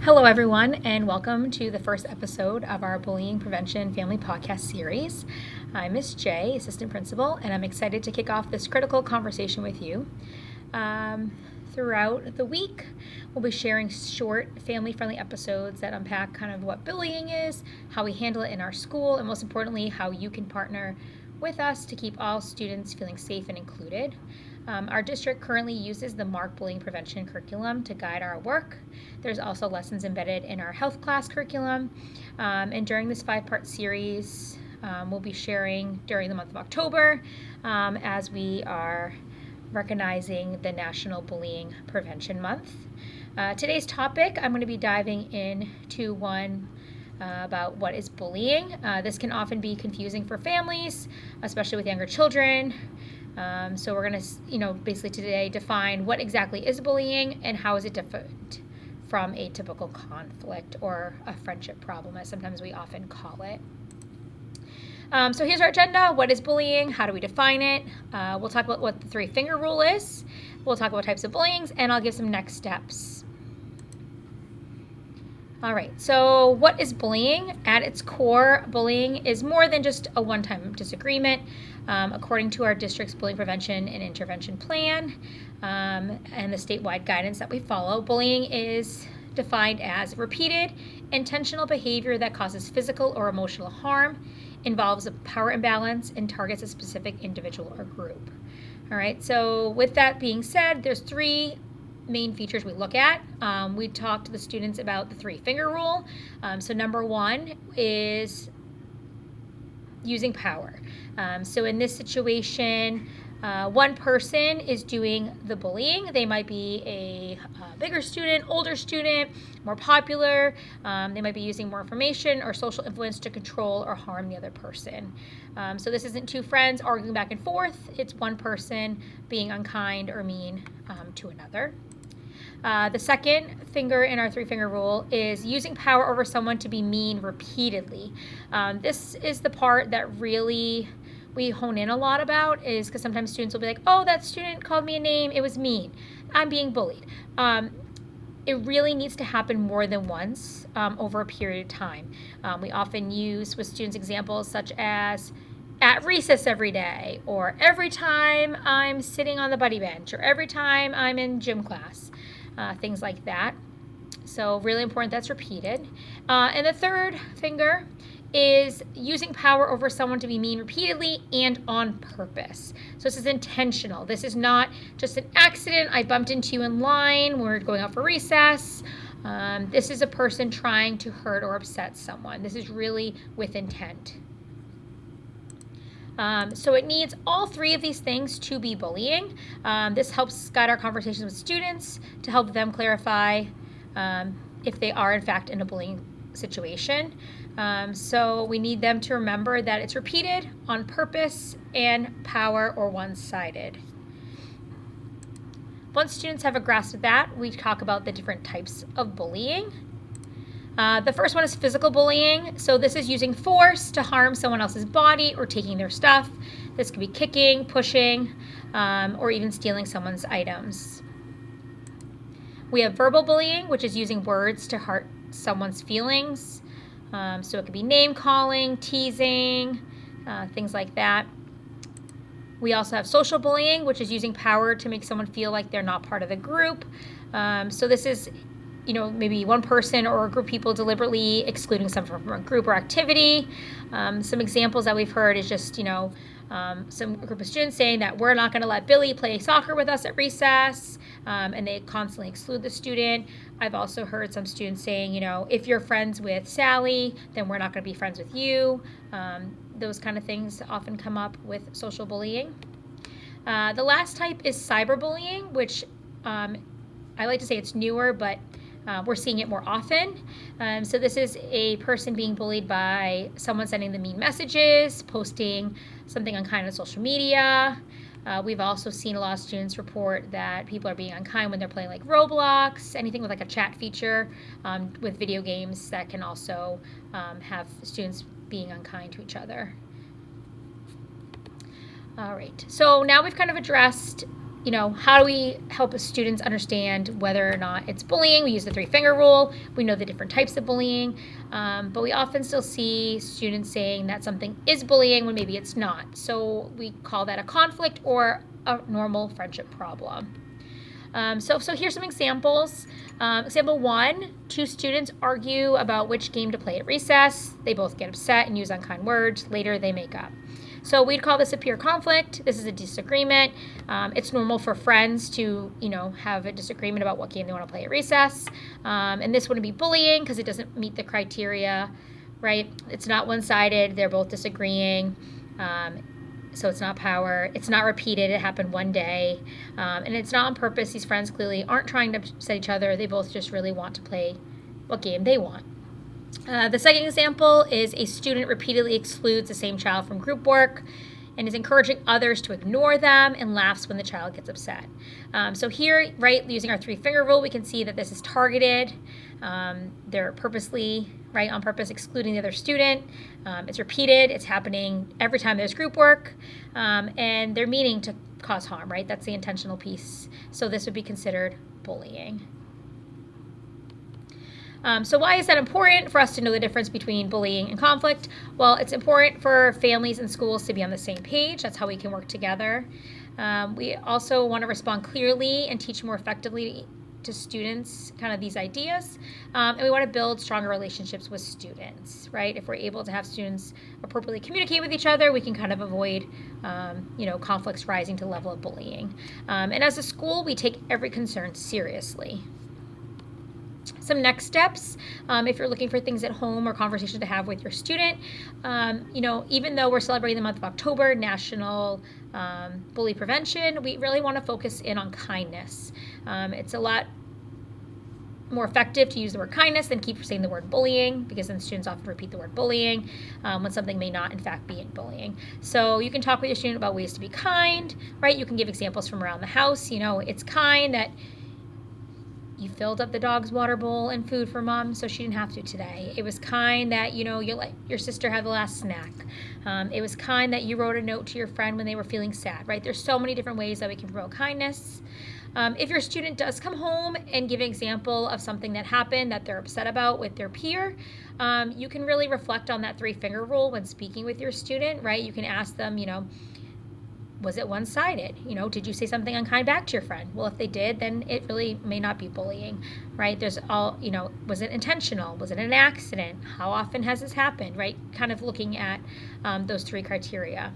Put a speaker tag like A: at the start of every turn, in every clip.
A: Hello, everyone, and welcome to the first episode of our Bullying Prevention Family Podcast series. I'm Miss J, Assistant Principal, and I'm excited to kick off this critical conversation with you. Throughout the week, we'll be sharing short, family-friendly episodes that unpack kind of what bullying is, how we handle it in our school, and most importantly, how you can partner with us to keep all students feeling safe and included. Our district currently uses the MARC Bullying Prevention curriculum to guide our work. There's also lessons embedded in our health class curriculum. And during this 5-part series, we'll be sharing during the month of October as we are recognizing the National Bullying Prevention Month. Today's topic, I'm going to be diving into one about what is bullying. This can often be confusing for families, especially with younger children. So we're going to, basically today define what exactly is bullying and how is it different from a typical conflict or a friendship problem, as sometimes we often call it. So here's our agenda. What is bullying? How do we define it? We'll talk about what the 3-finger rule is. We'll talk about types of bullying, and I'll give some next steps. All right, so what is bullying? At its core, bullying is more than just a one-time disagreement. According to our district's bullying prevention and intervention plan and the statewide guidance that we follow, bullying is defined as repeated, intentional behavior that causes physical or emotional harm, involves a power imbalance, and targets a specific individual or group. All right, so with that being said, there's 3 main features we look at. We talked to the students about the 3-finger rule. So number 1 is using power. So in this situation, one person is doing the bullying. They might be a bigger student, older student, more popular. They might be using more information or social influence to control or harm the other person. So this isn't 2 friends arguing back and forth. It's one person being unkind or mean to another. The second finger in our 3-finger rule is using power over someone to be mean repeatedly. This is the part that really we hone in a lot about, is because sometimes students will be like, oh, that student called me a name, it was mean, I'm being bullied. It really needs to happen more than once over a period of time. We often use with students examples such as at recess every day, or every time I'm sitting on the buddy bench, or every time I'm in gym class. Things like that. So really important that's repeated. And the 3rd finger is using power over someone to be mean repeatedly and on purpose. So this is intentional. This is not just an accident. I bumped into you in line. We're going out for recess. This is a person trying to hurt or upset someone. This is really with intent. So it needs all 3 of these things to be bullying. This helps guide our conversations with students to help them clarify if they are in fact in a bullying situation. So we need them to remember that it's repeated, on purpose, and power or one-sided. Once students have a grasp of that, we talk about the different types of bullying. The first one is physical bullying. So this is using force to harm someone else's body or taking their stuff. This could be kicking, pushing, or even stealing someone's items. We have verbal bullying, which is using words to hurt someone's feelings. So it could be name calling, teasing, things like that. We also have social bullying, which is using power to make someone feel like they're not part of the group. So this is maybe one person or a group of people deliberately excluding someone from a group or activity. Some examples that we've heard is just, some group of students saying that we're not going to let Billy play soccer with us at recess, and they constantly exclude the student. I've also heard some students saying, if you're friends with Sally, then we're not going to be friends with you. Those kind of things often come up with social bullying. The last type is cyberbullying, which I like to say it's newer, but we're seeing it more often. So this is a person being bullied by someone sending them mean messages, posting something unkind on social media. We've also seen a lot of students report that people are being unkind when they're playing like Roblox, anything with like a chat feature with video games that can also have students being unkind to each other. All right, so now we've kind of addressed how do we help students understand whether or not it's bullying? We use the three-finger rule. We know the different types of bullying, but we often still see students saying that something is bullying when maybe it's not. So we call that a conflict or a normal friendship problem. So here's some examples. Example 1, 2 students argue about which game to play at recess. They both get upset and use unkind words. Later, they make up. So we'd call this a peer conflict. This is a disagreement. It's normal for friends to, have a disagreement about what game they want to play at recess. And this wouldn't be bullying because it doesn't meet the criteria, right? It's not one-sided. They're both disagreeing. So it's not power. It's not repeated. It happened one day. And it's not on purpose. These friends clearly aren't trying to upset each other. They both just really want to play what game they want. The second example is a student repeatedly excludes the same child from group work and is encouraging others to ignore them and laughs when the child gets upset. So here, right, using our three-finger rule, we can see that this is targeted. They're purposely, right, on purpose excluding the other student. It's repeated. It's happening every time there's group work. And they're meaning to cause harm, right? That's the intentional piece. So this would be considered bullying. So why is that important for us to know the difference between bullying and conflict? Well, it's important for families and schools to be on the same page. That's how we can work together. We also want to respond clearly and teach more effectively to students kind of these ideas. And we want to build stronger relationships with students, right? If we're able to have students appropriately communicate with each other, we can kind of avoid, conflicts rising to the level of bullying. And as a school, we take every concern seriously. Some next steps, if you're looking for things at home or conversations to have with your student, even though we're celebrating the month of October, National Bully Prevention, we really want to focus in on kindness. It's a lot more effective to use the word kindness than keep saying the word bullying, because then students often repeat the word bullying when something may not in fact be bullying. So you can talk with your student about ways to be kind, right? You can give examples from around the house. It's kind that you filled up the dog's water bowl and food for mom so she didn't have to today. It was kind that, you let your sister have the last snack. It was kind that you wrote a note to your friend when they were feeling sad, right? There's so many different ways that we can promote kindness. If your student does come home and give an example of something that happened that they're upset about with their peer, you can really reflect on that three-finger rule when speaking with your student, right? You can ask them, was it one-sided? Did you say something unkind back to your friend? Well, if they did, then it really may not be bullying, right? There's was it intentional? Was it an accident? How often has this happened, right? Kind of looking at those 3 criteria.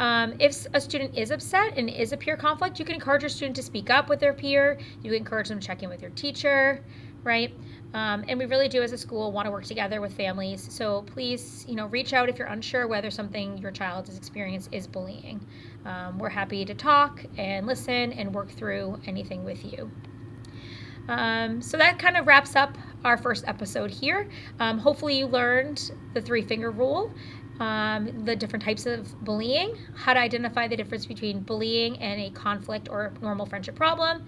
A: If a student is upset and is a peer conflict, you can encourage your student to speak up with their peer. You can encourage them to check in with your teacher, right? And we really do as a school want to work together with families. So please, reach out if you're unsure whether something your child has experienced is bullying. We're happy to talk and listen and work through anything with you. So that kind of wraps up our first episode here. Hopefully you learned the three-finger rule, the different types of bullying, how to identify the difference between bullying and a conflict or normal friendship problem.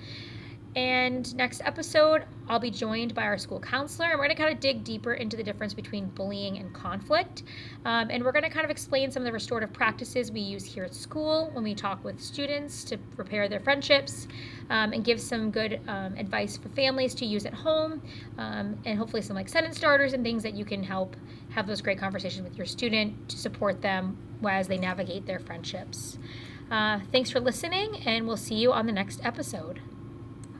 A: And next episode, I'll be joined by our school counselor, and we're going to kind of dig deeper into the difference between bullying and conflict. And we're going to kind of explain some of the restorative practices we use here at school when we talk with students to repair their friendships, and give some good advice for families to use at home, and hopefully some sentence starters and things that you can help have those great conversations with your student to support them as they navigate their friendships. Thanks for listening, and we'll see you on the next episode.